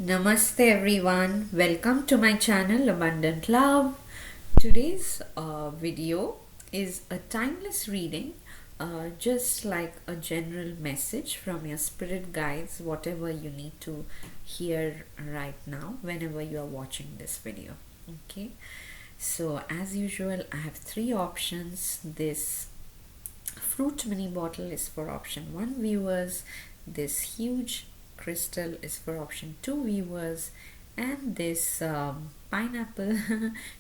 Namaste everyone, welcome to my channel Abundant Love. Today's video is a timeless reading, just like a general message from your spirit guides, whatever you need to hear right now whenever you are watching this video. Okay, so as usual, I have three options. This fruit mini bottle is for option 1 viewers, this huge crystal is for option 2 viewers, and this pineapple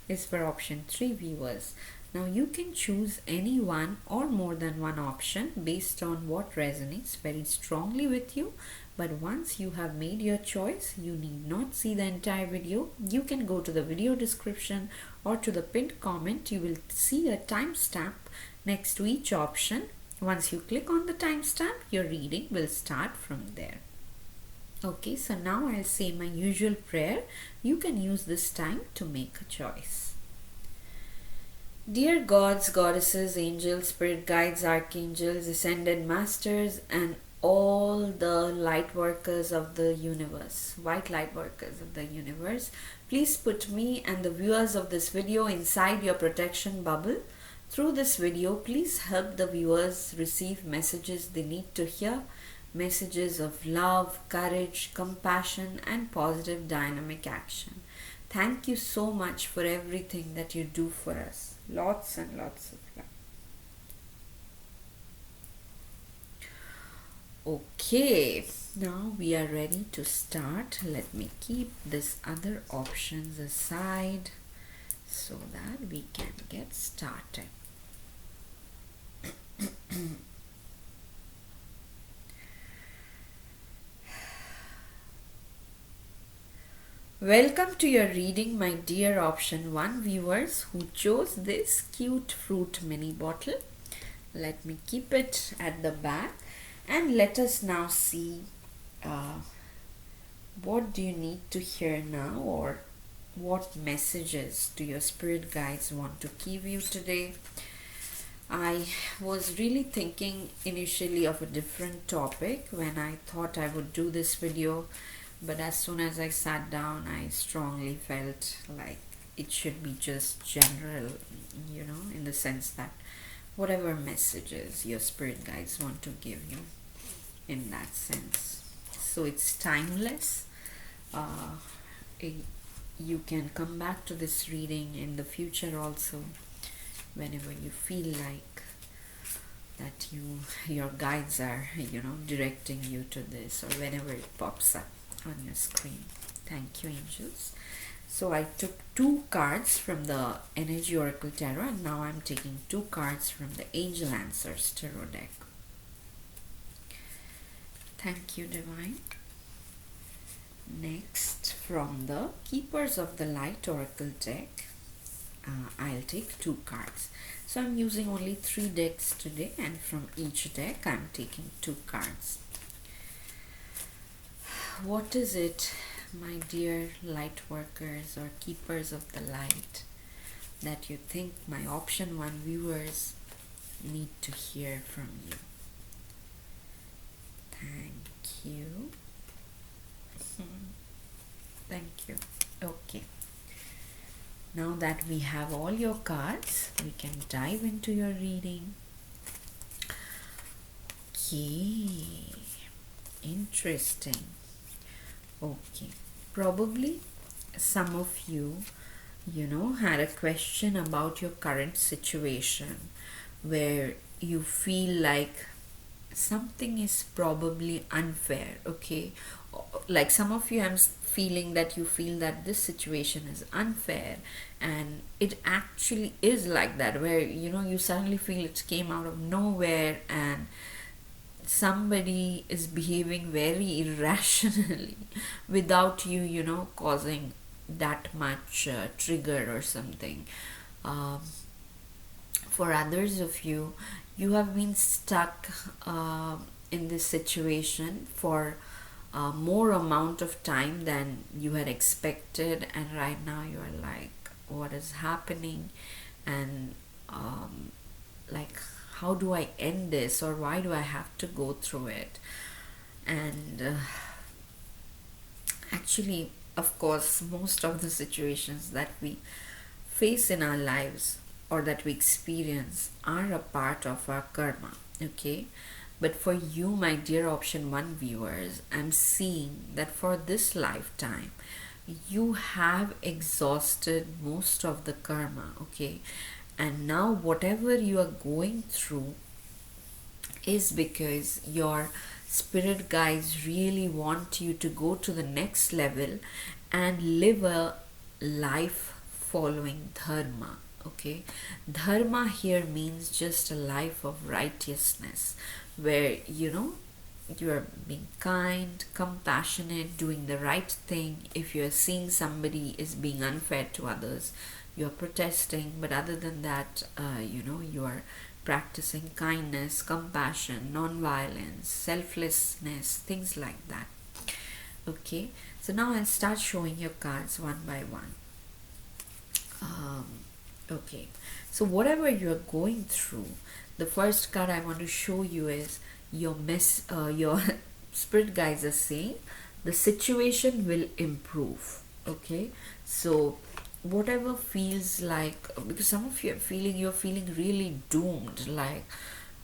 is for option 3 viewers. Now you can choose any one or more than one option based on what resonates very strongly with you. But once you have made your choice, you need not see the entire video. You can go to the video description or to the pinned comment. You will see a timestamp next to each option. Once you click on the timestamp, your reading will start from there. Okay, so now I'll say my usual prayer. You can use this time to make a choice. Dear gods, goddesses, angels, spirit guides, archangels, ascended masters, and all the light workers of the universe, white light workers of the universe, please put me and the viewers of this video inside your protection bubble. Through this video, please help the viewers receive messages they need to hear, messages of love, courage, compassion, and positive dynamic action. Thank you so much for everything that you do for us. Lots and lots of love. Okay, now we are ready to start. Let me keep this other options aside so that we can get started. Welcome to your reading, my dear option 1 viewers who chose this cute fruit mini bottle. Let me keep it at the back and let us now see what do you need to hear now, or what messages do your spirit guides want to give you today. I was really thinking initially of a different topic when I thought I would do this video, but as soon as I sat down, I strongly felt like it should be just general, in the sense that whatever messages your spirit guides want to give you, in that sense. So it's timeless. You can come back to this reading in the future also, whenever you feel like that your guides are directing you to this, or whenever it pops up on your screen. Thank you, angels. So I took 2 cards from the Energy Oracle Tarot, and now I'm taking 2 cards from the Angel Answers Tarot deck. Thank you, Divine. Next, from the Keepers of the Light Oracle deck, I'll take 2 cards. So I'm using only 3 decks today, and from each deck I'm taking 2 cards. What is it, my dear light workers or keepers of the light, that you think my option 1 viewers need to hear from you? Thank you. Thank you. Okay. Now that we have all your cards, we can dive into your reading. Okay. Interesting. Okay. Probably some of you, had a question about your current situation where you feel like something is probably unfair, okay? Like some of you, I'm feeling that you feel that this situation is unfair, and it actually is like that, where you suddenly feel it came out of nowhere and somebody is behaving very irrationally without you causing that much trigger or something. For others of you, you have been stuck in this situation for more amount of time than you had expected, and right now you are like, what is happening, and like, how do I end this, or why do I have to go through it? And actually, of course, most of the situations that we face in our lives or that we experience are a part of our karma, okay? But for you, my dear option 1 viewers, I'm seeing that for this lifetime, you have exhausted most of the karma, okay? And now, whatever you are going through is because your spirit guides really want you to go to the next level and live a life following dharma. Okay, dharma here means just a life of righteousness where you are being kind, compassionate, doing the right thing. If you are seeing somebody is being unfair to others, you are protesting. But other than that, you are practicing kindness, compassion, non-violence, selflessness, things like that. Okay, so now I'll start showing your cards one by one. um, okay, so whatever you're going through, the first card I want to show you is your spirit guides are saying the situation will improve. Okay, so whatever feels like, because some of you are feeling, you're feeling really doomed, like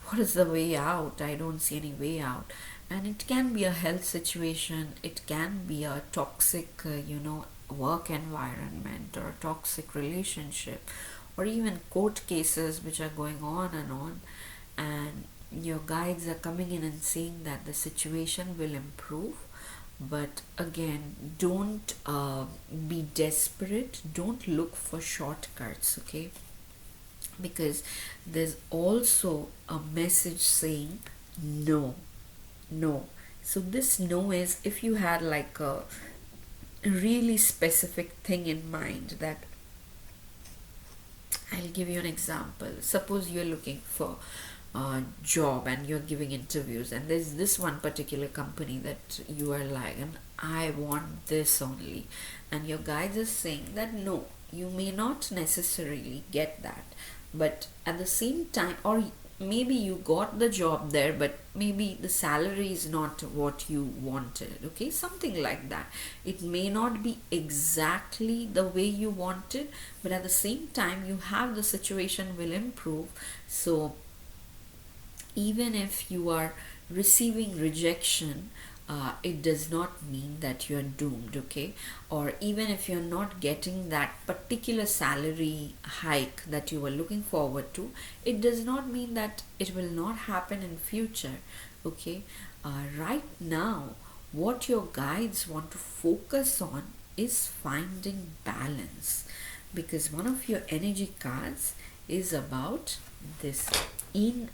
what is the way out, I don't see any way out. And it can be a health situation, it can be a toxic work environment, or a toxic relationship, or even court cases which are going on. And your guides are coming in and saying that the situation will improve. But again, don't be desperate, don't look for shortcuts, okay? Because there's also a message saying no, no. So this no is, if you had like a really specific thing in mind, that I'll give you an example. Suppose you're looking for a job and you're giving interviews, and there's this one particular company that you are like, and I want this only. And your guides are saying that no, you may not necessarily get that. But at the same time, or maybe you got the job there, but maybe the salary is not what you wanted, okay? Something like that. It may not be exactly the way you wanted, but at the same time, you have the situation will improve. So even if you are receiving rejection, it does not mean that you're doomed, okay? Or even if you're not getting that particular salary hike that you were looking forward to, it does not mean that it will not happen in future, okay? Right now, what your guides want to focus on is finding balance, because one of your energy cards is about this yin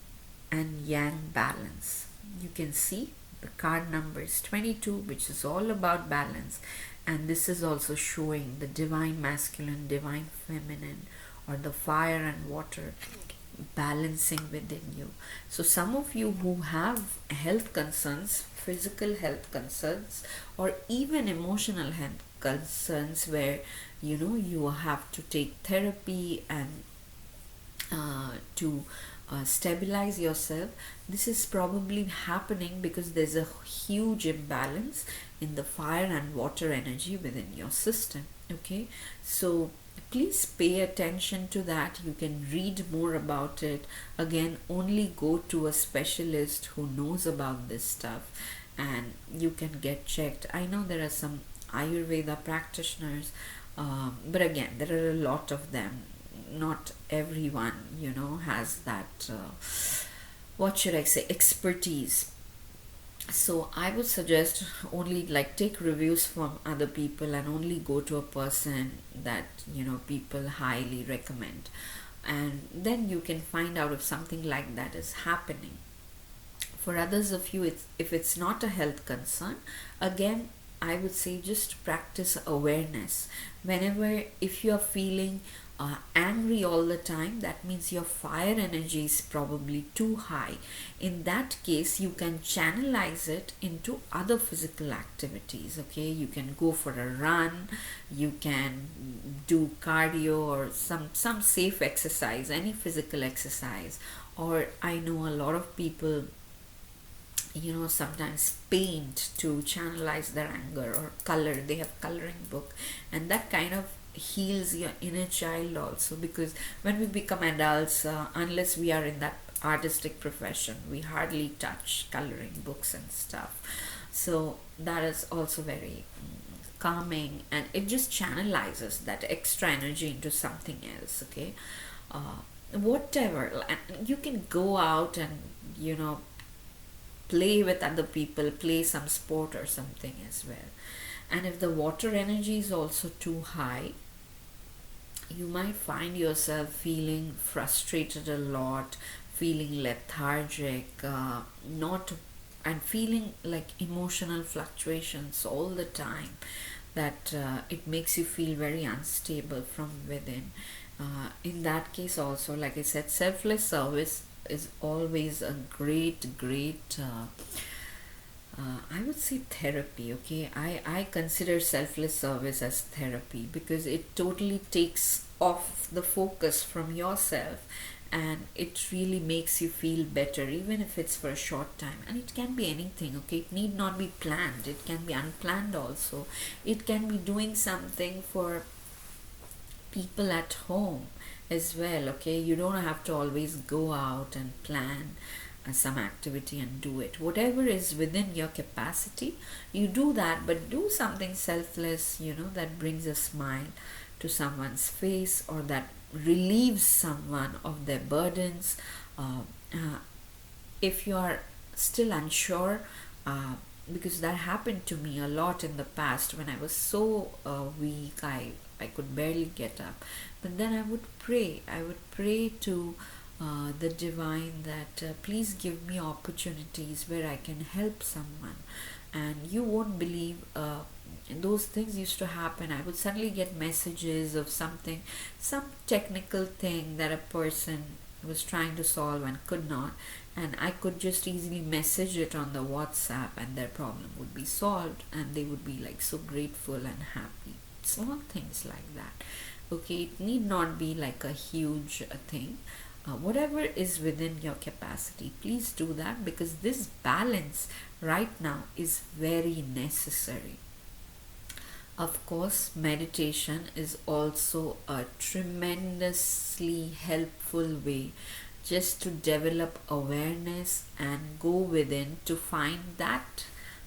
and yang balance. You can see the card number is 22, which is all about balance. And this is also showing the divine masculine, divine feminine, or the fire and water balancing within you. So some of you who have health concerns, physical health concerns, or even emotional health concerns, where you have to take therapy and to stabilize yourself, this is probably happening because there's a huge imbalance in the fire and water energy within your system, okay? So please pay attention to that. You can read more about it. Again, only go to a specialist who knows about this stuff, and you can get checked. I know there are some Ayurveda practitioners, but again, there are a lot of them. Not everyone has that what should I say, expertise. So I would suggest only like take reviews from other people and only go to a person that people highly recommend, and then you can find out if something like that is happening. For others of you, if it's not a health concern, again I would say just practice awareness. Whenever, if you are feeling angry all the time, that means your fire energy is probably too high. In that case, you can channelize it into other physical activities, okay? You can go for a run, you can do cardio, or some safe exercise, any physical exercise. Or I know a lot of people sometimes paint to channelize their anger, or color. They have coloring book, and that kind of heals your inner child also, because when we become adults, unless we are in that artistic profession, we hardly touch coloring books and stuff. So that is also very calming, and it just channelizes that extra energy into something else. Okay, whatever. And you can go out and play with other people, play some sport or something as well. And if the water energy is also too high, you might find yourself feeling frustrated a lot, feeling lethargic, not and feeling like emotional fluctuations all the time, that it makes you feel very unstable from within. In that case also, like I said, selfless service is always a great I would say therapy. Okay, I consider selfless service as therapy, because it totally takes off the focus from yourself, and it really makes you feel better, even if it's for a short time. And it can be anything. Okay, it need not be planned, it can be unplanned also. It can be doing something for people at home as well. Okay, you don't have to always go out and plan some activity and do it. Whatever is within your capacity, you do that, but do something selfless, that brings a smile to someone's face, or that relieves someone of their burdens. If you are still unsure, because that happened to me a lot in the past, when I was so weak, I could barely get up. But then I would pray to the divine, that please give me opportunities where I can help someone. And you won't believe, those things used to happen. I would suddenly get messages of something, some technical thing that a person was trying to solve and could not, and I could just easily message it on the WhatsApp, and their problem would be solved, and they would be like so grateful and happy. Small things like that. Okay, it need not be like a huge thing. Whatever is within your capacity, please do that, because this balance right now is very necessary. Of course, meditation is also a tremendously helpful way just to develop awareness and go within to find that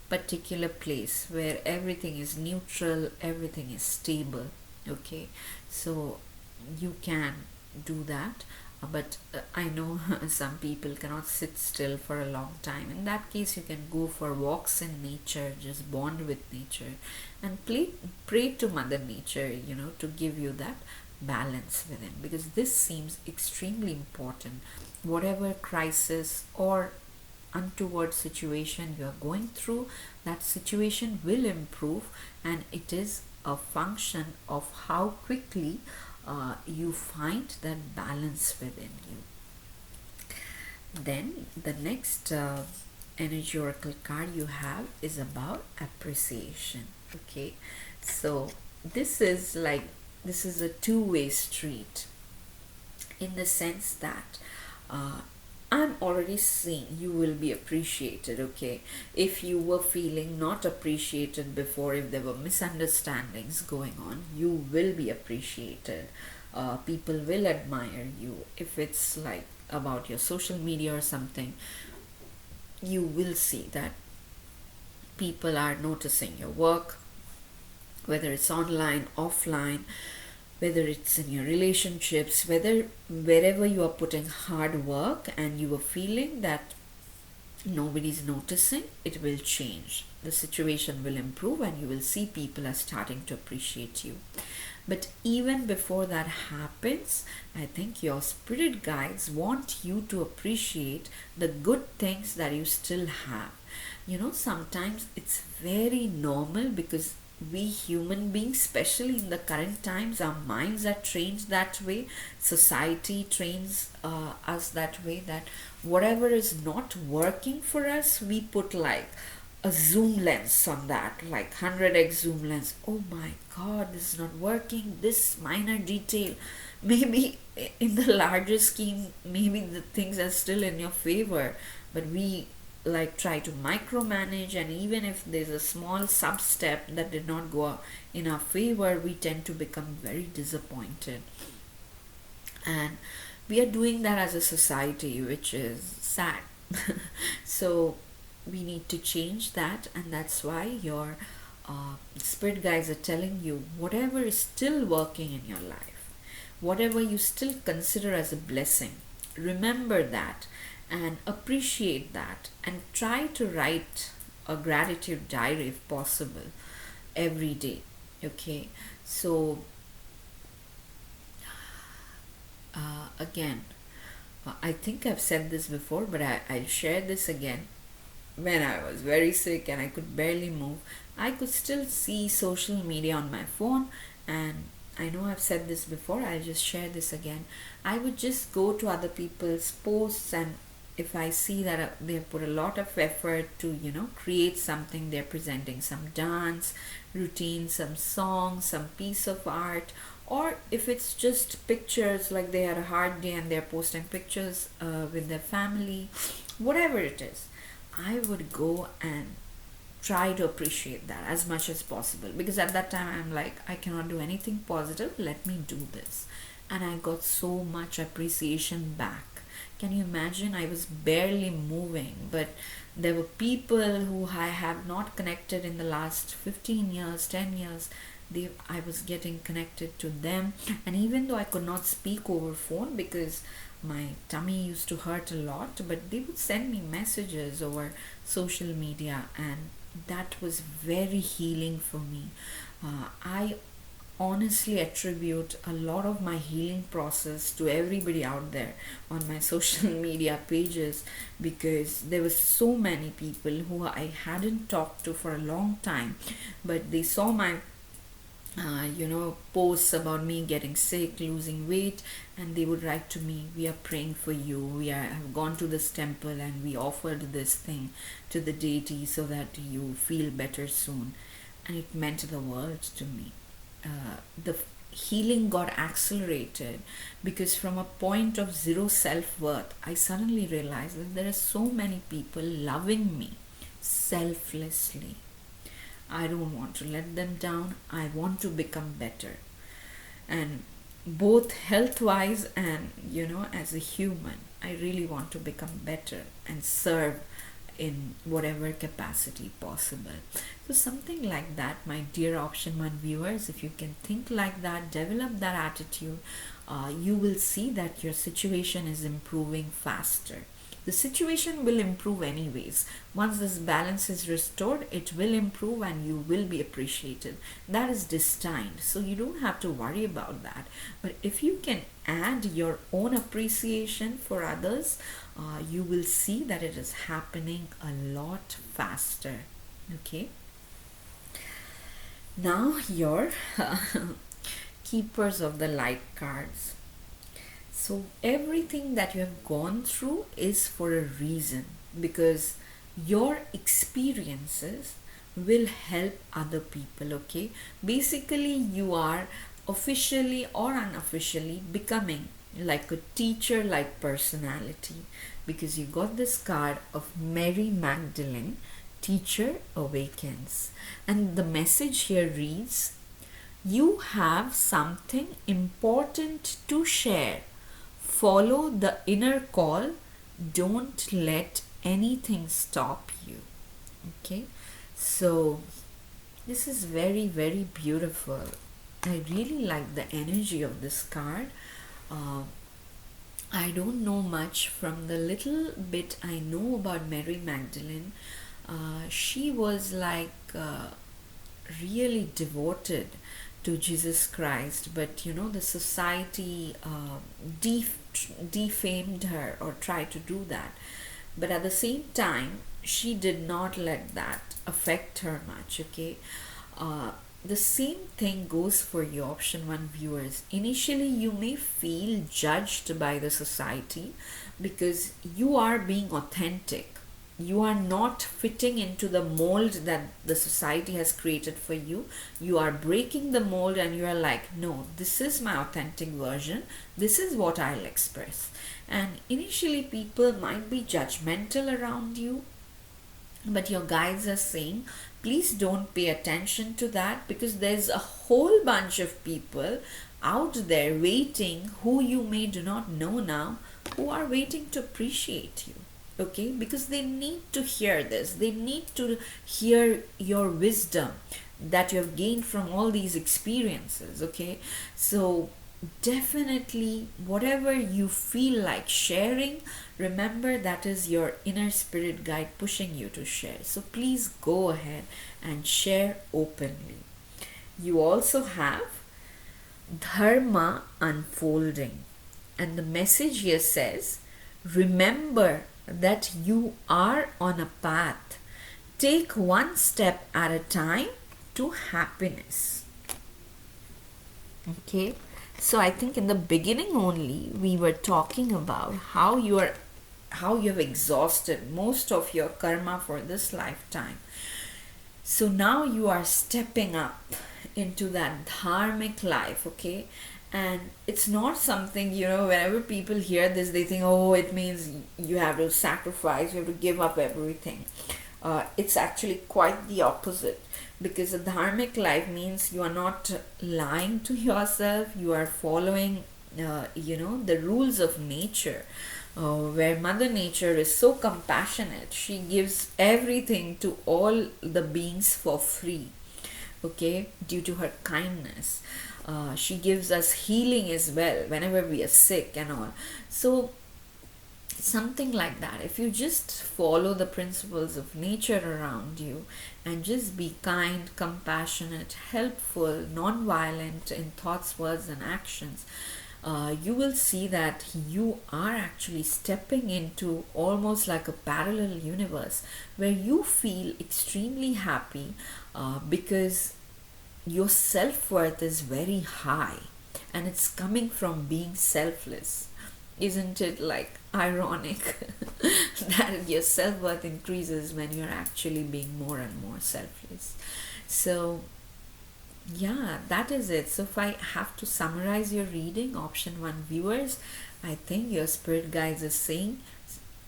particular place where everything is neutral, everything is stable. Okay, so you can do that. But I know some people cannot sit still for a long time. In that case, you can go for walks in nature, just bond with nature, and pray to Mother Nature, to give you that balance within, because this seems extremely important. Whatever crisis or untoward situation you are going through, that situation will improve, and it is a function of how quickly you find that balance within you. Then the next energy oracle card you have is about appreciation. Okay, so this is a two-way street, in the sense that I'm already seeing you will be appreciated. Okay, if you were feeling not appreciated before, if there were misunderstandings going on, you will be appreciated. People will admire you. If it's like about your social media or something, you will see that people are noticing your work, whether it's online, offline, whether it's in your relationships, whether wherever you are putting hard work and you are feeling that nobody's noticing, it will change. The situation will improve, and you will see people are starting to appreciate you. But even before that happens, I think your spirit guides want you to appreciate the good things that you still have. Sometimes it's very normal, because we human beings, especially in the current times, our minds are trained that way. Society trains us that way, that whatever is not working for us, we put like a zoom lens on that, like 100x zoom lens. Oh my god, this is not working, this minor detail. Maybe in the larger scheme, maybe the things are still in your favor, but we like try to micromanage, and even if there's a small sub step that did not go in our favor, we tend to become very disappointed. And we are doing that as a society, which is sad. So we need to change that, and that's why your spirit guides are telling you whatever is still working in your life, whatever you still consider as a blessing, remember that and appreciate that, and try to write a gratitude diary if possible every day. Okay, so again, I think I've said this before, but I'll share this again. When I was very sick and I could barely move, I could still see social media on my phone. And I know I've said this before, I'll just share this again. I would just go to other people's posts, and if I see that they put a lot of effort to, create something, they're presenting some dance routine, some song, some piece of art, or if it's just pictures, like they had a hard day and they're posting pictures with their family, whatever it is, I would go and try to appreciate that as much as possible, because at that time I'm like, I cannot do anything positive, let me do this. And I got so much appreciation back. Can you imagine? I was barely moving, but there were people who I have not connected in the last 15 years, 10 years. I was getting connected to them, and even though I could not speak over phone because my tummy used to hurt a lot, but they would send me messages over social media, and that was very healing for me. I honestly attribute a lot of my healing process to everybody out there on my social media pages, because there were so many people who I hadn't talked to for a long time, but they saw my posts about me getting sick, losing weight, and they would write to me, we are praying for you, have gone to this temple and we offered this thing to the deity so that you feel better soon. And it meant the world to me. The healing got accelerated because from a point of zero self-worth, I suddenly realized that there are so many people loving me selflessly. I don't want to let them down. I want to become better. And both health wise and, as a human, I really want to become better and serve in whatever capacity possible. So, something like that, my dear Option 1 viewers, if you can think like that, develop that attitude, you will see that your situation is improving faster. The situation will improve anyways. Once this balance is restored, it will improve and you will be appreciated. That is destined, so you don't have to worry about that. But if you can add your own appreciation for others, you will see that it is happening a lot faster. Okay. Now your keepers of the light cards. So everything that you have gone through is for a reason, because your experiences will help other people. Okay, basically you are officially or unofficially becoming like a teacher like personality, because you got this card of Mary Magdalene, teacher awakens, and the message here reads, you have something important to share. Follow the inner call. Don't let anything stop you. Okay, so this is very, very beautiful. I really like the energy of this card. I don't know much. From the little bit I know about Mary Magdalene, she was like really devoted to Jesus Christ, but the society defamed her or tried to do that. But at the same time, she did not let that affect her much. Okay, the same thing goes for your Option 1 viewers. Initially, you may feel judged by the society because you are being authentic. You are not fitting into the mold that the society has created for you. You are breaking the mold and you are like, no, this is my authentic version. This is what I'll express. And initially, people might be judgmental around you, But your guides are saying, please don't pay attention to that, because there's a whole bunch of people out there waiting who you may do not know now, who are waiting to appreciate you. Okay, because they need to hear this, they need to hear your wisdom that you have gained from all these experiences. Okay, so definitely whatever you feel like sharing, remember that is your inner spirit guide pushing you to share. So please go ahead and share openly. You also have dharma unfolding, and the message here says, remember that you are on a path. Take one step at a time to happiness. Okay, so I think in the beginning only we were talking about how you have exhausted most of your karma for this lifetime. So now you are stepping up into that dharmic life. Okay, and it's not something, whenever people hear this, they think, oh, it means you have to sacrifice, you have to give up everything. It's actually quite the opposite, because a dharmic life means you are not lying to yourself, you are following the rules of nature, where mother nature is so compassionate, she gives everything to all the beings for free. Okay, due to her kindness, she gives us healing as well whenever we are sick and all. So something like that, if you just follow the principles of nature around you and just be kind, compassionate, helpful, non-violent in thoughts, words and actions, you will see that you are actually stepping into almost like a parallel universe where you feel extremely happy, because your self-worth is very high and it's coming from being selfless. Isn't it like ironic that your self-worth increases when you're actually being more and more selfless? So yeah, that is it. So if I have to summarize your reading, option 1 viewers, I think your spirit guides are saying,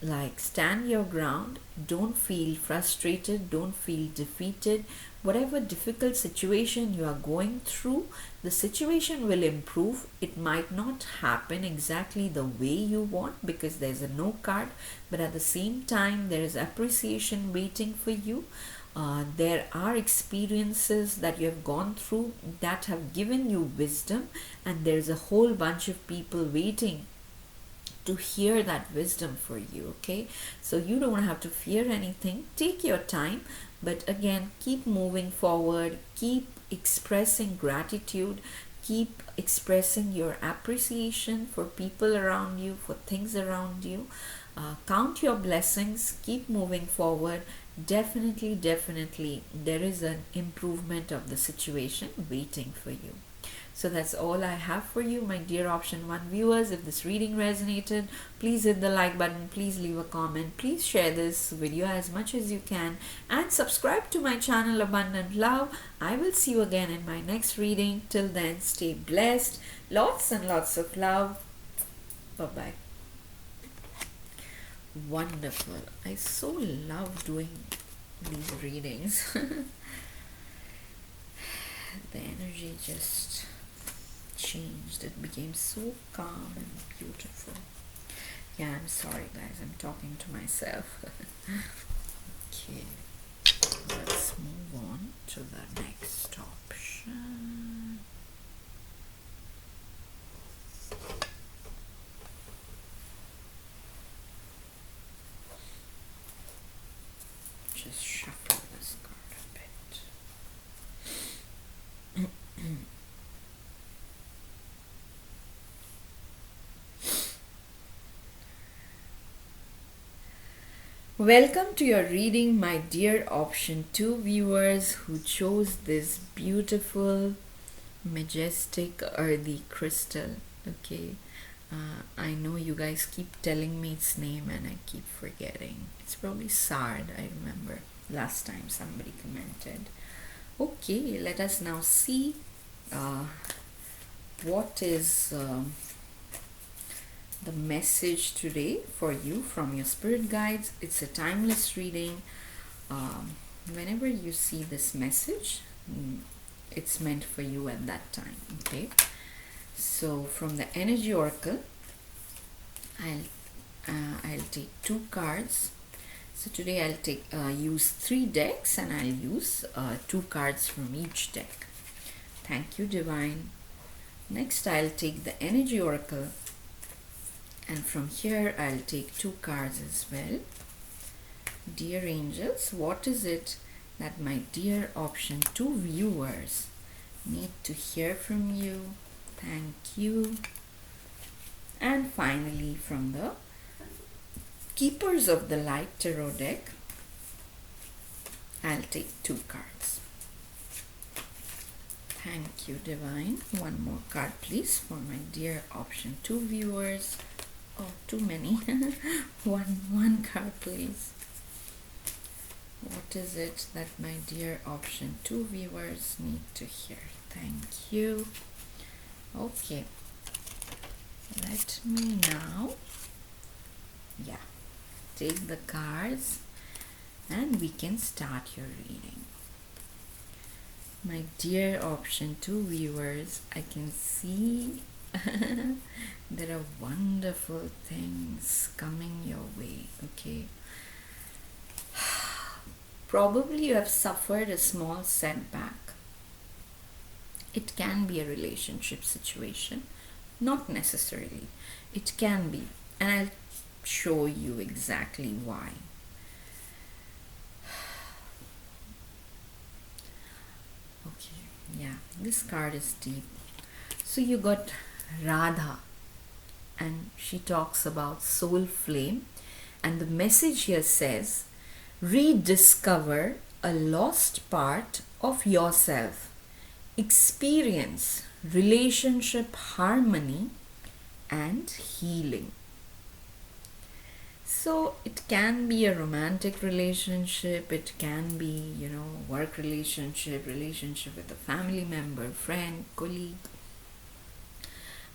like, stand your ground, don't feel frustrated, don't feel defeated. Whatever difficult situation you are going through, the situation will improve. It might not happen exactly the way you want because there's a no card, but at the same time there is appreciation waiting for you. There are experiences that you have gone through that have given you wisdom, and there's a whole bunch of people waiting to hear that wisdom for you. Okay, so you don't have to fear anything. Take your time, but again, keep moving forward, keep expressing gratitude, keep expressing your appreciation for people around you, for things around you. Count your blessings, keep moving forward. Definitely, there is an improvement of the situation waiting for you. So that's all I have for you, my dear option 1 viewers. If this reading resonated, please hit the like button, please leave a comment, please share this video as much as you can, and subscribe to my channel Abundant Love. I will see you again in my next reading. Till then, stay blessed. Lots and lots of love. Bye-bye. Wonderful. I so love doing these readings. The energy just changed. It became so calm and beautiful. Yeah, I'm sorry guys, I'm talking to myself. Okay, let's move on to the next option. Just shuffle this card a bit. Welcome to your reading, my dear option 2 viewers who chose this beautiful, majestic, earthy crystal. Okay, I know you guys keep telling me its name and I keep forgetting. It's probably Sard, I remember last time somebody commented. Okay, let us now see what is the message today for you from your spirit guides. It's a timeless reading. whenever you see this message, it's meant for you at that time. Okay, so from the energy oracle, I'll take 2 cards. So today I'll use 3 decks, and I'll use 2 cards from each deck. Thank you, Divine. Next, I'll take the energy oracle, and from here I'll take 2 cards as well. Dear angels, what is it that my dear option 2 viewers need to hear from you? Thank you. And finally, from the Keepers of the Light Tarot deck, I'll take 2 cards. Thank you, Divine. One more card, please, for my dear option 2 viewers. Oh, too many. one card, please. What is it that my dear option 2 viewers need to hear? Thank you. Okay. Let me now, take the cards, and we can start your reading. My dear option 2 viewers, I can see there are wonderful things coming your way. Okay, probably you have suffered a small setback. It can be a relationship situation, not necessarily. It can be, and I'll show you exactly why. Okay, this card is deep. So you got Radha, and she talks about soul flame, and the message here says, rediscover a lost part of yourself, experience relationship harmony and healing. So it can be a romantic relationship, it can be, work relationship with a family member, friend, colleague.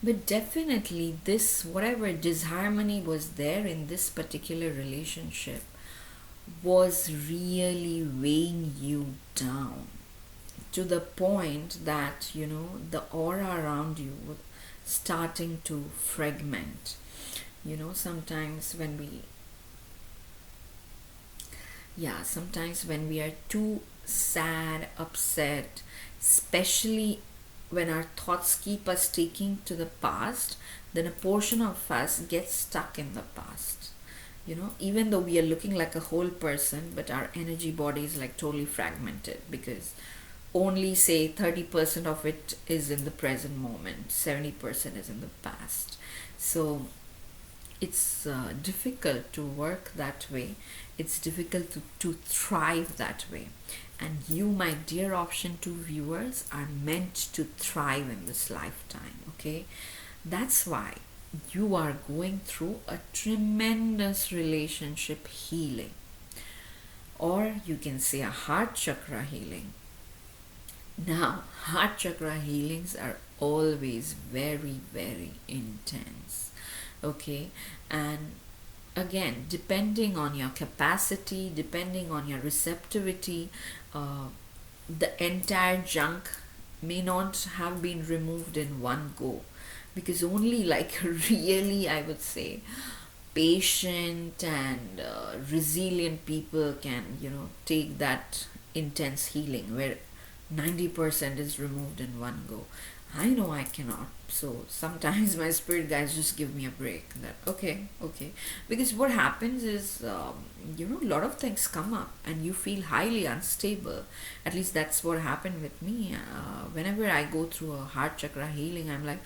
But definitely this, whatever disharmony was there in this particular relationship, was really weighing you down to the point that, the aura around you was starting to fragment. Sometimes when we are too sad, upset, especially when our thoughts keep us taking to the past, then a portion of us gets stuck in the past. Even though we are looking like a whole person, but our energy body is like totally fragmented, because only say 30% of it is in the present moment, 70% is in the past. So it's difficult to work that way. It's difficult to thrive that way. And you, my dear option 2 viewers, are meant to thrive in this lifetime. Okay, that's why you are going through a tremendous relationship healing, or you can say a heart chakra healing. Now, heart chakra healings are always very, very intense. Okay, and again, depending on your capacity, depending on your receptivity, the entire junk may not have been removed in one go, because only like really, I would say, patient and resilient people can take that intense healing where 90% is removed in one go. I know I cannot. So sometimes my spirit guides just give me a break. That okay, because what happens is, a lot of things come up and you feel highly unstable. At least that's what happened with me. Whenever I go through a heart chakra healing, I'm like,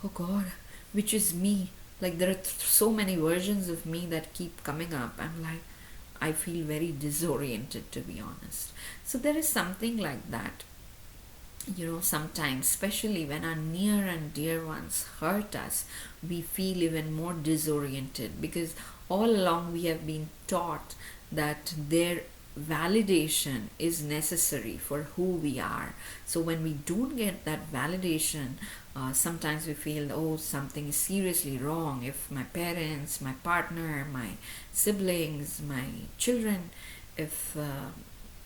oh God, which is me? Like there are so many versions of me that keep coming up. I'm like, I feel very disoriented, to be honest. So there is something like that. Sometimes, especially when our near and dear ones hurt us, we feel even more disoriented, because all along we have been taught that their validation is necessary for who we are. So when we don't get that validation, sometimes we feel, oh, something is seriously wrong. If my parents, my partner, my siblings, my children, if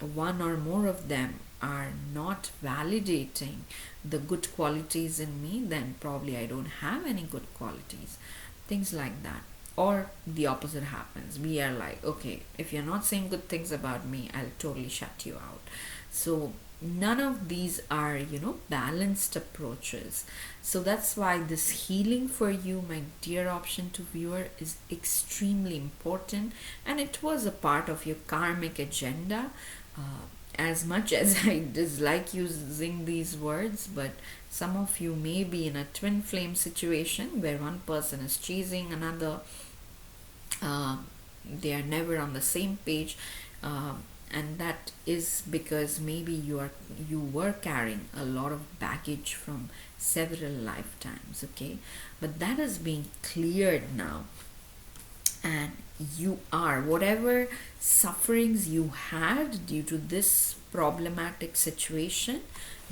one or more of them are not validating the good qualities in me, then probably I don't have any good qualities. Things like that. Or the opposite happens. We are like, okay, if you're not saying good things about me, I'll totally shut you out. So none of these are, balanced approaches. So that's why this healing for you, my dear option to viewer, is extremely important, and it was a part of your karmic agenda. As much as I dislike using these words, but some of you may be in a twin flame situation where one person is chasing another. uh, they are never on the same page, and that is because maybe you were carrying a lot of baggage from several lifetimes. Okay, but that is being cleared now, and you are, whatever sufferings you had due to this problematic situation,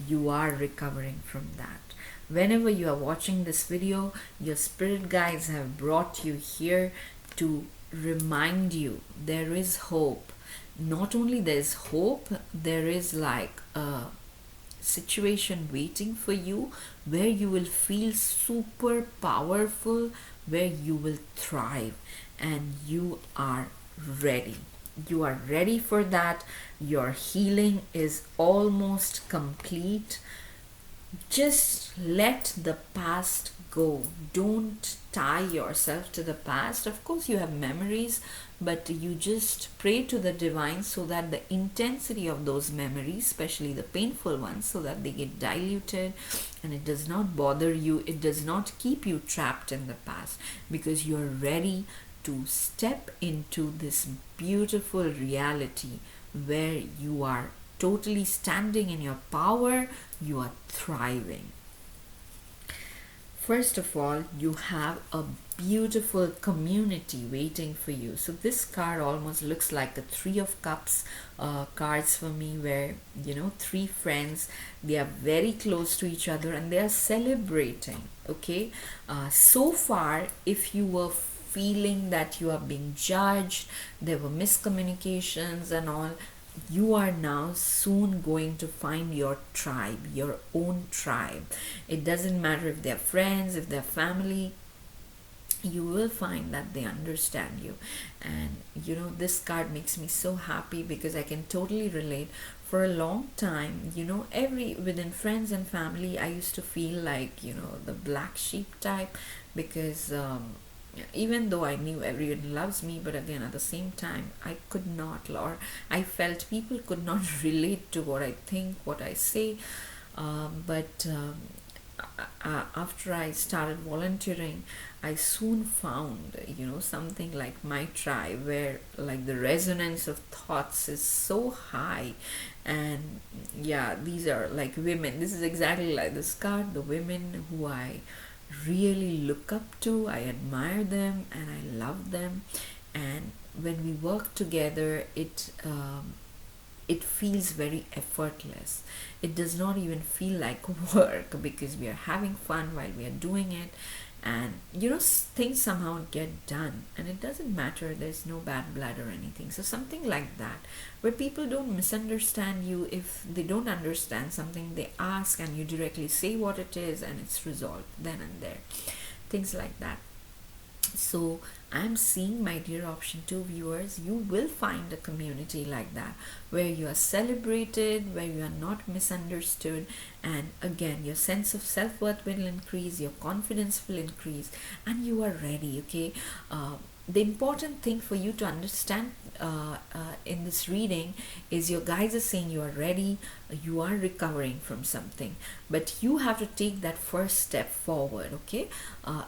you are recovering from that. Whenever you are watching this video, your spirit guides have brought you here to remind you there is hope. Not only there is hope, there is like a situation waiting for you where you will feel super powerful, where you will thrive, and you are ready. You are ready for that. Your healing is almost complete. Just let the past go. Don't tie yourself to the past. Of course, you have memories, but you just pray to the divine so that the intensity of those memories, especially the painful ones, so that they get diluted and it does not bother you. It does not keep you trapped in the past, because you are ready to step into this beautiful reality where you are totally standing in your power, you are thriving. First of all, you have a beautiful community waiting for you. So this card almost looks like a Three of Cups cards for me, where three friends, they are very close to each other and they are celebrating. Okay, so far, if you were feeling that you are being judged, there were miscommunications and all, you are now soon going to find your tribe, your own tribe. It doesn't matter if they're friends, if they're family, you will find that they understand you. And this card makes me so happy because I can totally relate. For a long time, every within friends and family, I used to feel like the black sheep type, because even though I knew everyone loves me, but again at the same time I could not, or I felt people could not relate to what I think, what I say. But After I started volunteering, I soon found something like my tribe, where like the resonance of thoughts is so high. And yeah, these are like women. This is exactly like this card, the women who I really look up to, I admire them, and I love them. And when we work together, it feels very effortless. It does not even feel like work, because we are having fun while we are doing it. And things somehow get done, and it doesn't matter, there's no bad blood or anything. So something like that, where people don't misunderstand you. If they don't understand something, they ask and you directly say what it is, and it's resolved then and there. Things like that. So I'm seeing, my dear option 2 viewers, you will find a community like that, where you are celebrated, where you are not misunderstood, and again your sense of self-worth will increase, your confidence will increase, and you are ready. Okay, the important thing for you to understand in this reading is your guides are saying you are ready, you are recovering from something, but you have to take that first step forward. Okay,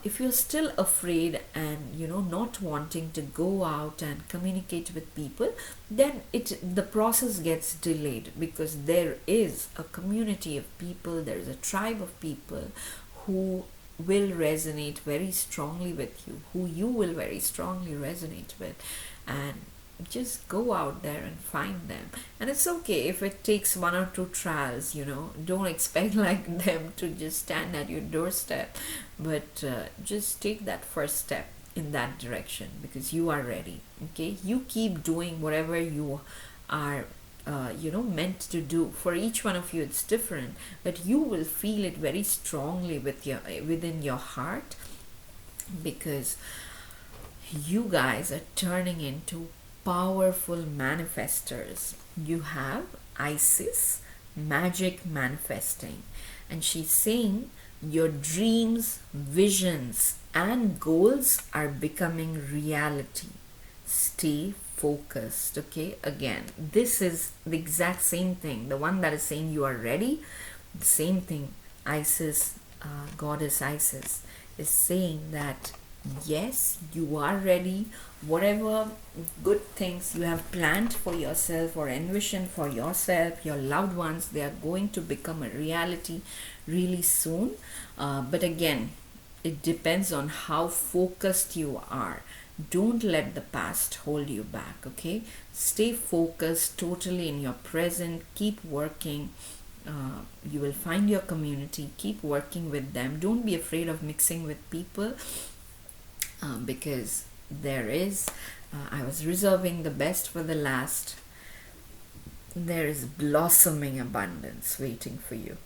if you're still afraid and not wanting to go out and communicate with people, then the process gets delayed, because there is a community of people, there is a tribe of people who will resonate very strongly with you, who you will very strongly resonate with. And just go out there and find them. And it's okay if it takes 1 or 2 trials. Don't expect like them to just stand at your doorstep, but just take that first step in that direction because you are ready. Okay, you keep doing whatever you are meant to do. For each one of you it's different, but you will feel it very strongly within your heart, because you guys are turning into powerful manifestors. You have Isis, magic manifesting, and she's saying your dreams, visions, and goals are becoming reality. Stay focused. Okay, again, this is the exact same thing. The one that is saying you are ready, the same thing. Isis, goddess Isis, is saying that yes, you are ready. Whatever good things you have planned for yourself or envisioned for yourself, your loved ones, they are going to become a reality really soon. But again, it depends on how focused you are. Don't let the past hold you back. Okay, stay focused totally in your present. Keep working. You will find your community. Keep working with them. Don't be afraid of mixing with people, because there is, I was reserving the best for the last. There is blossoming abundance waiting for you.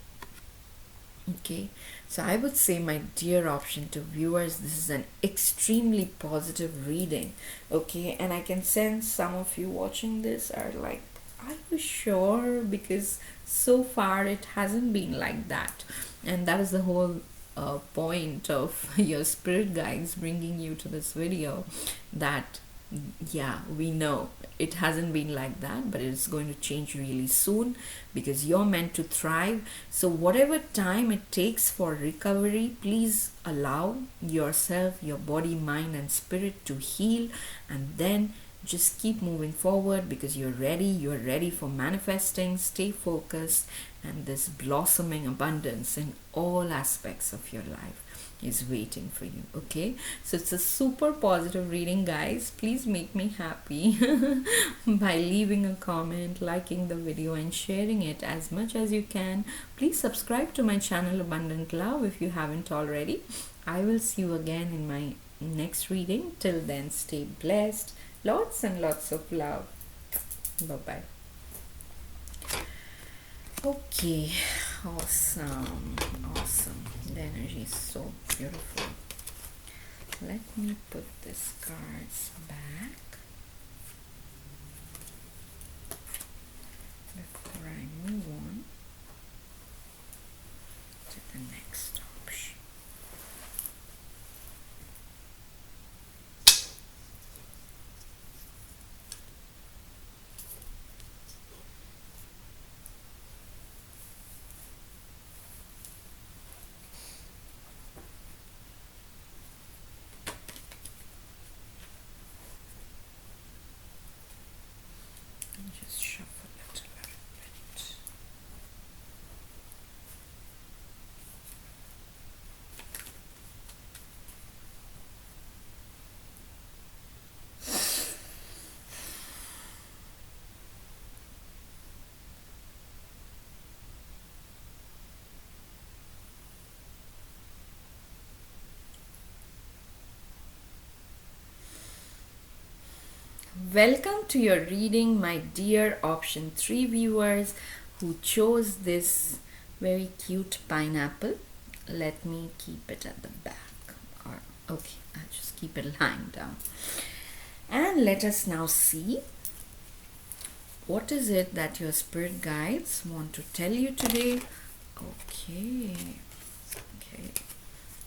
Okay, so I would say, my dear option to viewers, this is an extremely positive reading. Okay, and I can sense some of you watching this are like, are you sure? Because so far it hasn't been like that, and that is the whole point of your spirit guides bringing you to this video, that yeah, we know it hasn't been like that, but it's going to change really soon, because you're meant to thrive. So whatever time it takes for recovery, please allow yourself, your body, mind, and spirit to heal, and then just keep moving forward, because you're ready for manifesting. Stay focused, and this blossoming abundance in all aspects of your life is waiting for you. Okay, so it's a super positive reading, guys. Please make me happy by leaving a comment, liking the video, and sharing it as much as you can. Please subscribe to my channel Abundant Love if you haven't already. I will see you again in my next reading. Till then, stay blessed. Lots and lots of love. Bye bye. Okay, awesome. The energy is so beautiful. Let me put these cards back before I move on to the next option. Just shuffle it a little bit. Welcome to your reading, my dear option 3 viewers who chose this very cute pineapple. Let me keep it at the back. Or okay, I'll just keep it lying down. And let us now see, what is it that your spirit guides want to tell you today. Okay.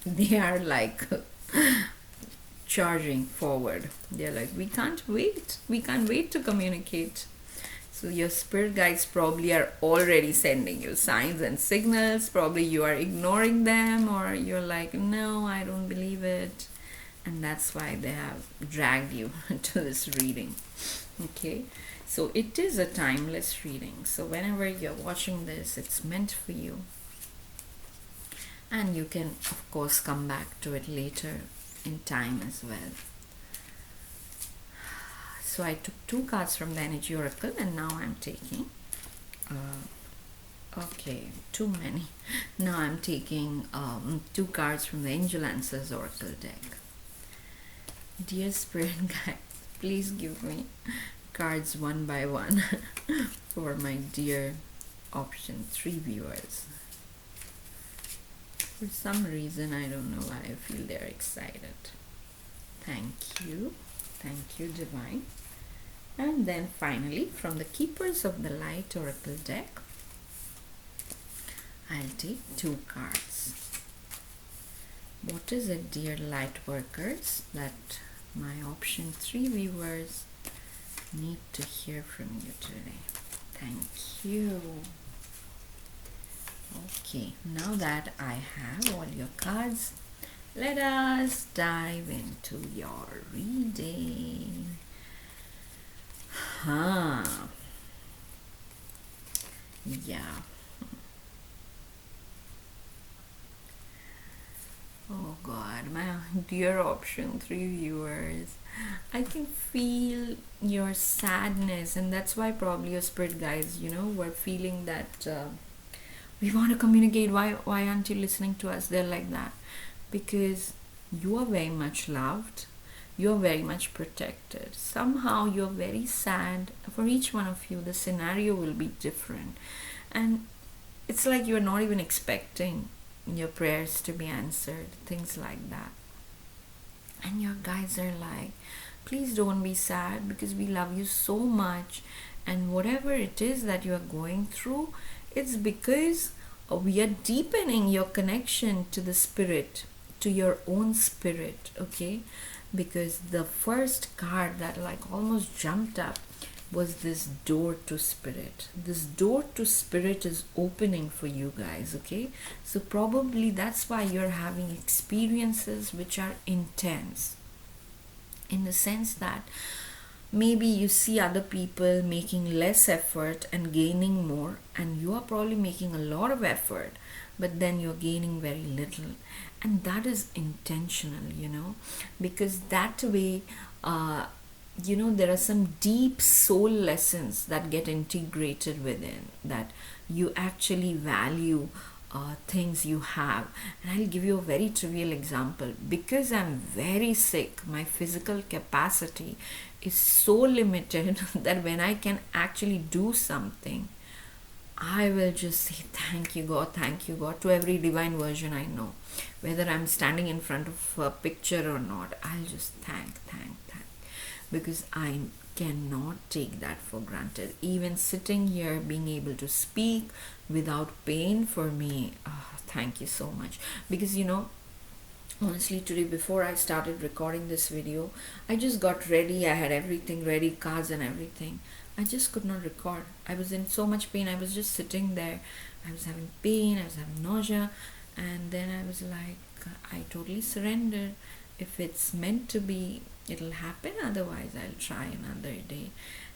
They are like charging forward. They're like, we can't wait to communicate. So your spirit guides probably are already sending you signs and signals. Probably you are ignoring them, or you're like, no, I don't believe it, and that's why they have dragged you to this reading. Okay, so it is a timeless reading, so whenever you're watching this, it's meant for you, and you can of course come back to it later in time as well. So I took 2 cards from the Energy Oracle, and now I'm taking okay, too many. Now I'm taking 2 cards from the Angel Answers Oracle deck. Dear spirit guides, please give me cards one by one for my dear option 3 viewers. For some reason, I don't know why I feel they're excited. Thank you. Thank you, Divine. And then finally, from the Keepers of the Light Oracle deck, I'll take 2 cards. What is it, dear light workers, that my option 3 viewers need to hear from you today? Thank you. Okay, now that I have all your cards, let us dive into your reading. Yeah. Oh God, my dear option 3 viewers, I can feel your sadness, and that's why probably your spirit guides, were feeling that we want to communicate. Why aren't you listening to us? They're like that because you are very much loved, you're very much protected. Somehow you're very sad. For each one of you, the scenario will be different, and it's like you're not even expecting your prayers to be answered, things like that. And your guides are like, please don't be sad because we love you so much, and whatever it is that you are going through, it's because we are deepening your connection to the spirit, to your own spirit, okay? Because the first card that like almost jumped up was this door to spirit. This door to spirit is opening for you guys, okay? So probably that's why you're having experiences which are intense, in the sense that maybe you see other people making less effort and gaining more, and you are probably making a lot of effort, but then you're gaining very little. And that is intentional, because that way there are some deep soul lessons that get integrated within, that you actually value things you have. And I'll give you a very trivial example. Because I'm very sick, my physical capacity is so limited that when I can actually do something, I will just say thank you God to every divine version I know. Whether I'm standing in front of a picture or not, I'll just thank, because I cannot take that for granted. Even sitting here, being able to speak without pain, for me, thank you so much. Because honestly, today before I started recording this video, I just got ready. I had everything ready, cards and everything. I just could not record. I was in so much pain. I was just sitting there. I was having pain, I was having nausea, and then I was like, I totally surrendered. If it's meant to be, it'll happen. Otherwise, I'll try another day.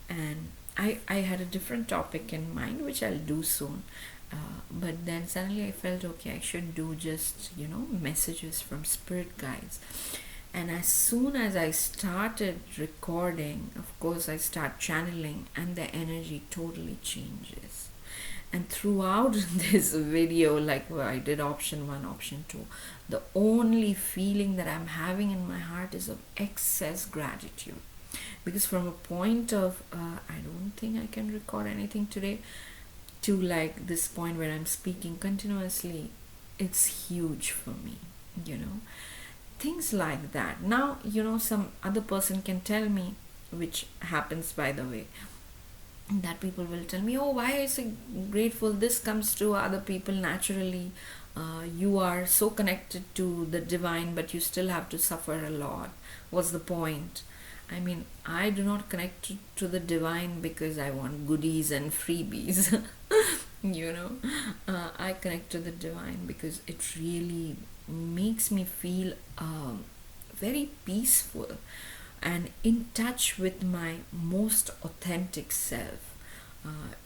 And I had a different topic in mind, which I'll do soon. But then suddenly I felt, okay, I should do just, messages from spirit guides. And as soon as I started recording, of course, I start channeling, and the energy totally changes. And throughout this video, like where I did option 1, option 2, the only feeling that I'm having in my heart is of excess gratitude. Because from a point of, I don't think I can record anything today, to like this point where I'm speaking continuously, it's huge for me, Things like that. Now, some other person can tell me, which happens by the way, that people will tell me, oh, why are you so grateful? This comes to other people naturally. You are so connected to the divine, but you still have to suffer a lot. What's the point? I mean, I do not connect to the divine because I want goodies and freebies. I connect to the divine because it really makes me feel very peaceful and in touch with my most authentic self.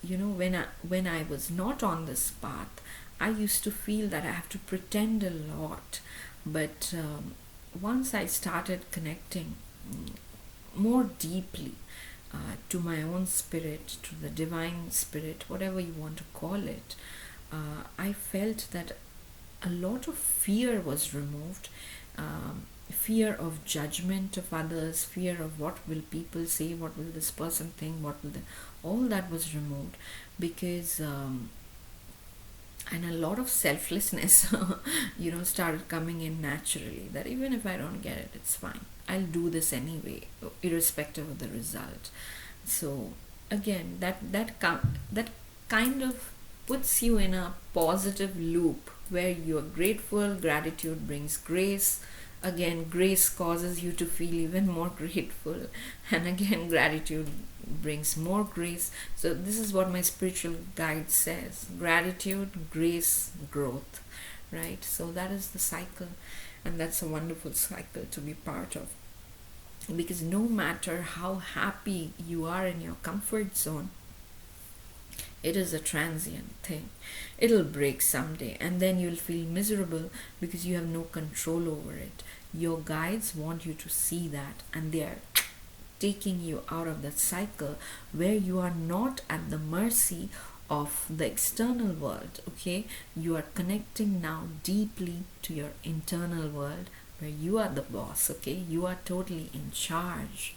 When I was not on this path, I used to feel that I have to pretend a lot. But once I started connecting more deeply to my own spirit, to the divine spirit, whatever you want to call it, I felt that a lot of fear was removed. fear of judgment of others, fear of what will people say, what will this person think, all that was removed, because and a lot of selflessness started coming in naturally, that even if I don't get it, it's fine, I'll do this anyway, irrespective of the result. So again, that kind of puts you in a positive loop where you're grateful. Gratitude brings grace. Again, grace causes you to feel even more grateful, and again, gratitude brings more grace. So this is what my spiritual guide says: gratitude, grace, growth. Right? So that is the cycle, and that's a wonderful cycle to be part of, because no matter how happy you are in your comfort zone, it is a transient thing. It'll break someday, and then you'll feel miserable because you have no control over it. Your guides want you to see that, and they are taking you out of that cycle where you are not at the mercy of the external world. Okay, you are connecting now deeply to your internal world, where you are the boss. Okay, you are totally in charge.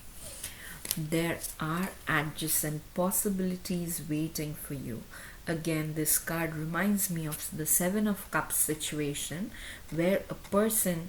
There are adjacent possibilities waiting for you. Again, this card reminds me of the Seven of Cups situation, where a person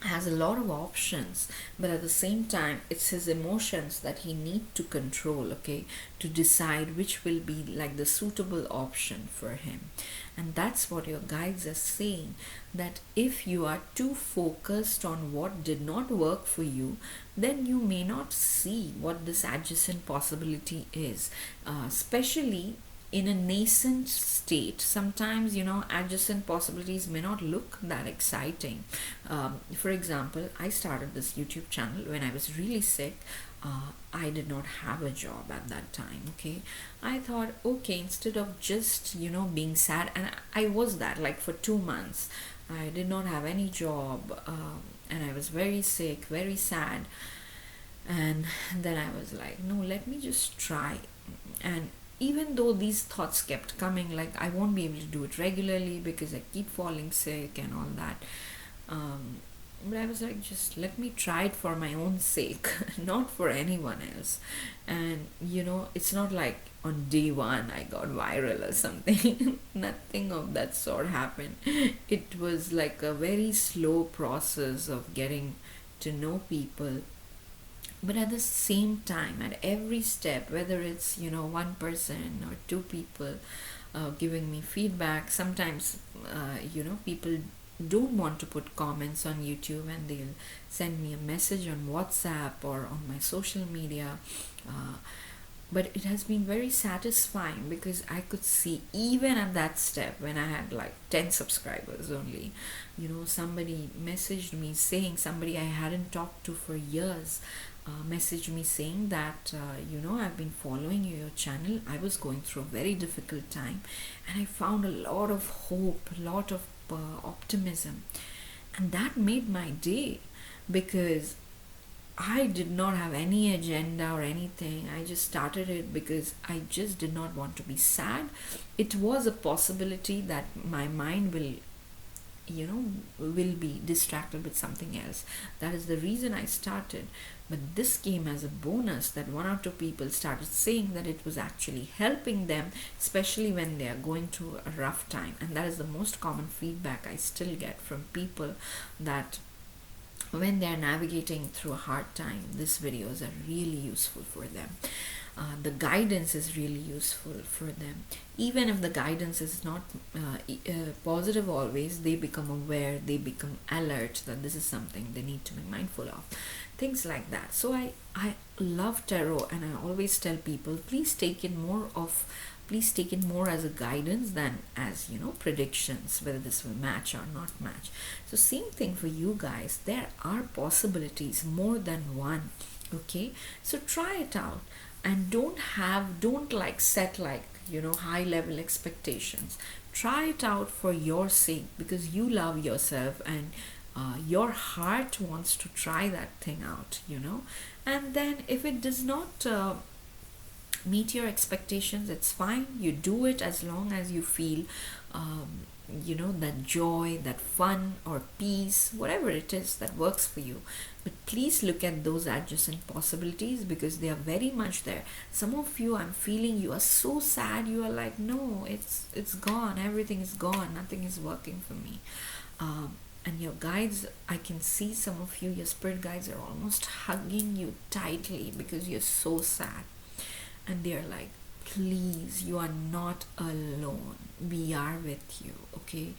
has a lot of options, but at the same time it's his emotions that he need to control, okay, to decide which will be like the suitable option for him. And that's what your guides are saying, that if you are too focused on what did not work for you, then you may not see what this adjacent possibility is, especially in a nascent state. Sometimes adjacent possibilities may not look that exciting. For example, I started this YouTube channel when I was really sick. I did not have a job at that time. Okay, I thought, okay, instead of just being sad, and I was that, like, for 2 months I did not have any job, and I was very sick, very sad. And then I was like, no, let me just try. And even though these thoughts kept coming, like, I won't be able to do it regularly because I keep falling sick and all that, but I was like, just let me try it for my own sake, not for anyone else. And it's not like on day one I got viral or something. Nothing of that sort happened. It was like a very slow process of getting to know people. But at the same time, at every step, whether it's one person or two people giving me feedback, sometimes people don't want to put comments on YouTube, and they'll send me a message on WhatsApp or on my social media. But it has been very satisfying, because I could see, even at that step when I had like 10 subscribers only, somebody messaged me saying, somebody I hadn't talked to for years, messaged me saying that, I've been following your channel. I was going through a very difficult time, and I found a lot of hope, a lot of optimism. And that made my day, because I did not have any agenda or anything. I just started it because I just did not want to be sad. It was a possibility that my mind will be distracted with something else. That is the reason I started. But this came as a bonus, that one or two people started saying that it was actually helping them, especially when they are going through a rough time. And that is the most common feedback I still get from people, that when they are navigating through a hard time, these videos are really useful for them. The guidance is really useful for them. Even if the guidance is not positive always, they become aware, they become alert that this is something they need to be mindful of. Things like that. So I love tarot, and I always tell people, please take it more as a guidance than as predictions, whether this will match or not match. So same thing for you guys. There are possibilities, more than one. Okay, so try it out, and don't set high level expectations. Try it out for your sake, because you love yourself, and your heart wants to try that thing out. And then if it does not meet your expectations, it's fine. You do it as long as you feel that joy, that fun or peace, whatever it is that works for you. But please look at those adjacent possibilities because they are very much there. Some of you, I'm feeling you are so sad, you are like, no, it's gone, everything is gone, nothing is working for me. And your guides, I can see some of you, your spirit guides are almost hugging you tightly because you're so sad. And they're like, please, you are not alone. We are with you, okay?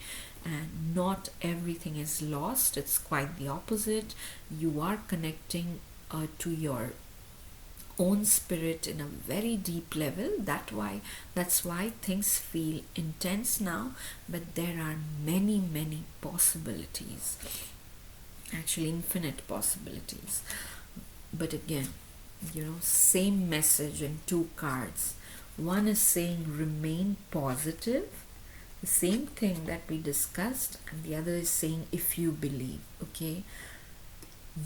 And not everything is lost. It's quite the opposite. You are connecting to your own spirit in a very deep level. That's why things feel intense now, but there are many possibilities, actually infinite possibilities. But again, same message in two cards. One is saying remain positive, the same thing that we discussed, and the other is saying if you believe, okay?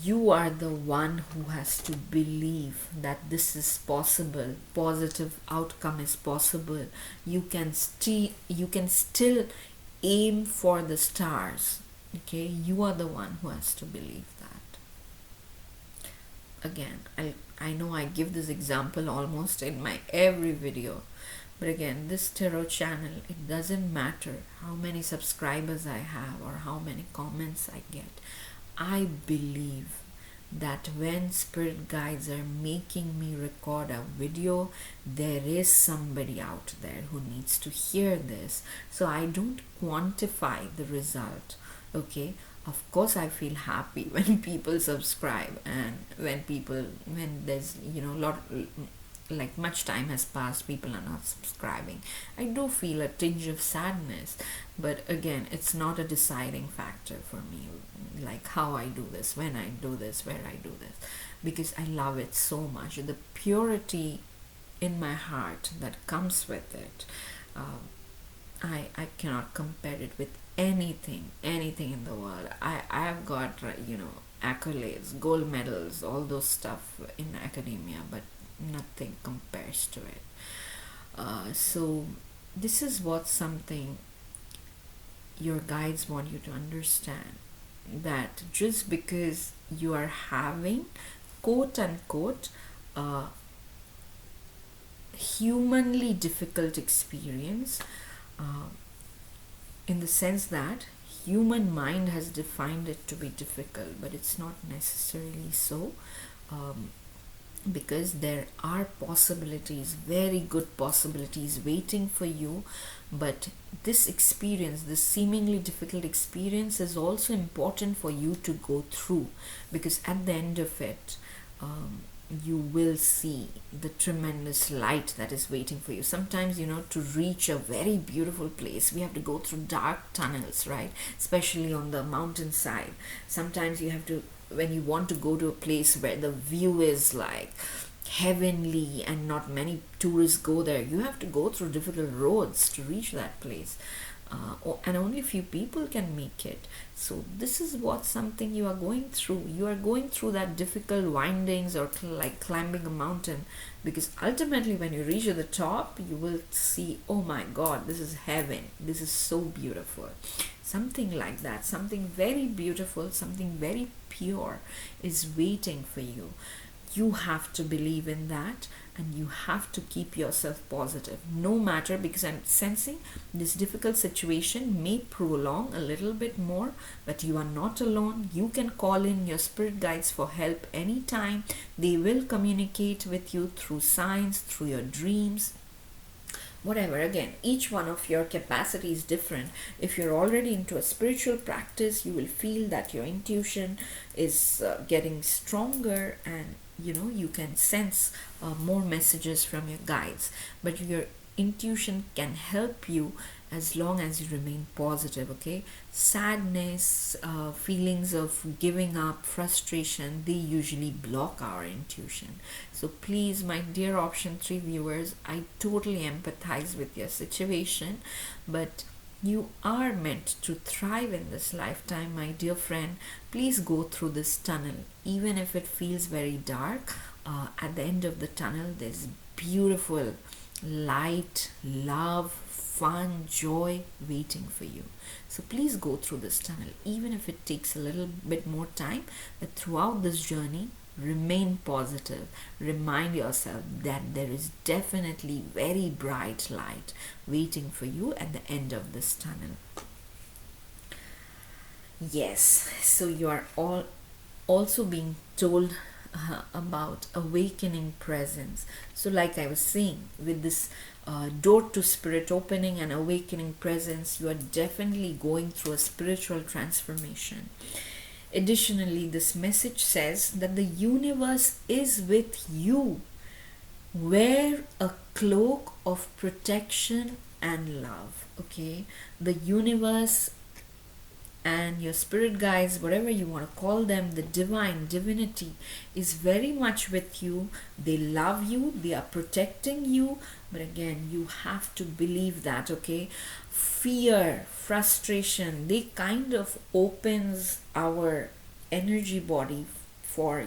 You are the one who has to believe that this is possible, positive outcome is possible. You can still aim for the stars, okay? You are the one who has to believe that. Again, I know I give this example almost in my every video, but again, this tarot channel, it doesn't matter how many subscribers I have or how many comments I get. I believe that when spirit guides are making me record a video, there is somebody out there who needs to hear this. So I don't quantify the result, okay? Of course I feel happy when people subscribe, and when there's lot, like much time has passed, people are not subscribing. I do feel a tinge of sadness, but again, it's not a deciding factor for me, like how I do this, when I do this, where I do this, because I love it so much. The purity in my heart that comes with it, I cannot compare it with anything in the world. I've got accolades, gold medals, all those stuff in academia, but nothing compares to it. So this is what something your guides want you to understand, that just because you are having quote unquote humanly difficult experience, in the sense that human mind has defined it to be difficult, but it's not necessarily so, because there are possibilities, very good possibilities waiting for you. But this experience, this seemingly difficult experience, is also important for you to go through, because at the end of it, you will see the tremendous light that is waiting for you. Sometimes, to reach a very beautiful place, we have to go through dark tunnels, right? Especially on the mountainside. Sometimes you have to, when you want to go to a place where the view is like heavenly and not many tourists go there, you have to go through difficult roads to reach that place. And only a few people can make it. So this is what something you are going through. You are going through that difficult windings, or like climbing a mountain, because ultimately when you reach the top, you will see, oh my God, this is heaven. This is so beautiful. Something like that, something very beautiful, something very pure is waiting for you. You have to believe in that, and you have to keep yourself positive no matter, because I'm sensing this difficult situation may prolong a little bit more, but you are not alone. You can call in your spirit guides for help anytime. They will communicate with you through signs, through your dreams, whatever. Again, each one of your capacity is different. If you're already into a spiritual practice, you will feel that your intuition is getting stronger, and you can sense more messages from your guides. But your intuition can help you as long as you remain positive, okay? Sadness, feelings of giving up, frustration, they usually block our intuition. So please, my dear option 3 viewers, I totally empathize with your situation, but you are meant to thrive in this lifetime, my dear friend. Please go through this tunnel, even if it feels very dark. At the end of the tunnel, there's beautiful light, love, fun, joy waiting for you. So please go through this tunnel, even if it takes a little bit more time, but throughout this journey, remain positive. Remind yourself that there is definitely very bright light waiting for you at the end of this tunnel. Yes, so you are all also being told about awakening presence. So, like I was saying, with this door to spirit opening and awakening presence, you are definitely going through a spiritual transformation. Additionally, this message says that the universe is with you. Wear a cloak of protection and love. Okay, the universe and your spirit guides, whatever you want to call them, the divinity is very much with you. They love you, they are protecting you, but again, you have to believe that. Okay, fear, frustration, they kind of opens our energy body for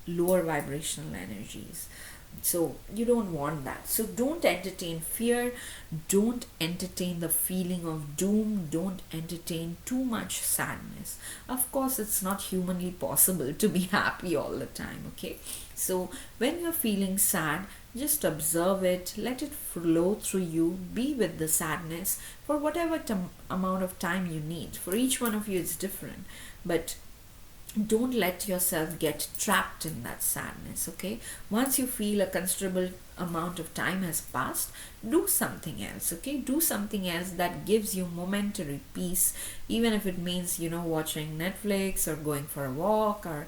lower vibrational energies. So you don't want that. So don't entertain fear, don't entertain the feeling of doom, don't entertain too much sadness. Of course, it's not humanly possible to be happy all the time. Okay, so when you're feeling sad, just observe it, let it flow through you, be with the sadness for whatever amount of time you need. For each one of you it's different, but don't let yourself get trapped in that sadness. Okay, once you feel a considerable amount of time has passed, do something else. Okay, do something else that gives you momentary peace, even if it means watching Netflix or going for a walk, or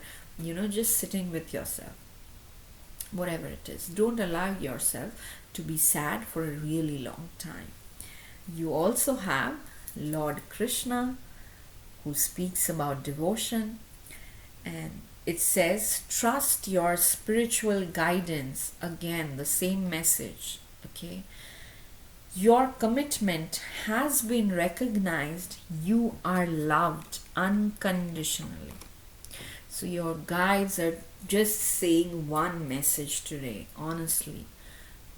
just sitting with yourself. Whatever it is, don't allow yourself to be sad for a really long time. You also have Lord Krishna, who speaks about devotion, and it says trust your spiritual guidance. Again, the same message. Okay, your commitment has been recognized. You are loved unconditionally. So your guides are just saying one message today. Honestly,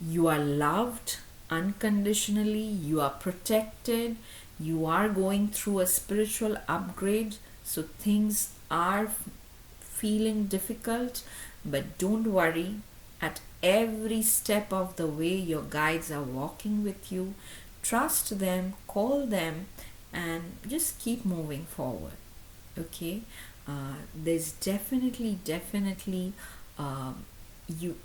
you are loved unconditionally, you are protected, you are going through a spiritual upgrade. So things are feeling difficult, but don't worry. At every step of the way, your guides are walking with you. Trust them, call them, and just keep moving forward. Okay, there's definitely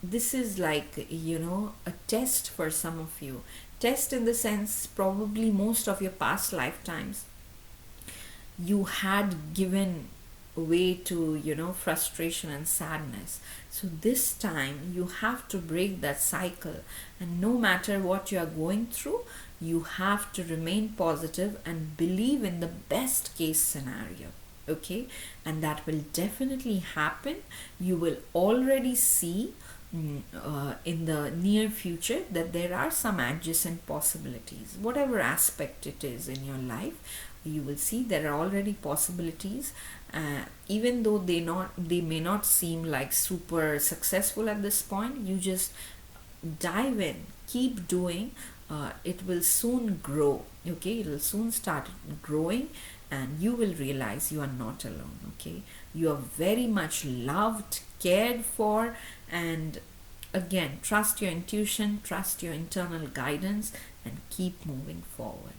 this is like a test for some of you. Test in the sense, probably most of your past lifetimes you had given way to frustration and sadness. So this time you have to break that cycle, and no matter what you are going through, you have to remain positive and believe in the best case scenario. Okay, and that will definitely happen. You will already see in the near future that there are some adjacent possibilities. Whatever aspect it is in your life, you will see there are already possibilities, even though they may not seem like super successful at this point. You just dive in, keep doing. It will soon grow. Okay, it will soon start growing, and you will realize you are not alone. Okay, you are very much loved, cared for, and again, trust your intuition, trust your internal guidance, and keep moving forward.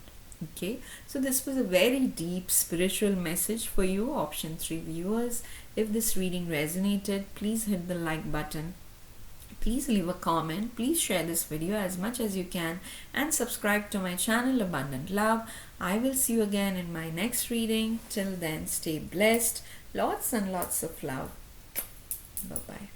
Okay, so this was a very deep spiritual message for you, option 3 viewers. If this reading resonated, please hit the like button, please leave a comment, please share this video as much as you can, and subscribe to my channel Abundant Love. I will see you again in my next reading. Till then, stay blessed. Lots and lots of love. Bye bye.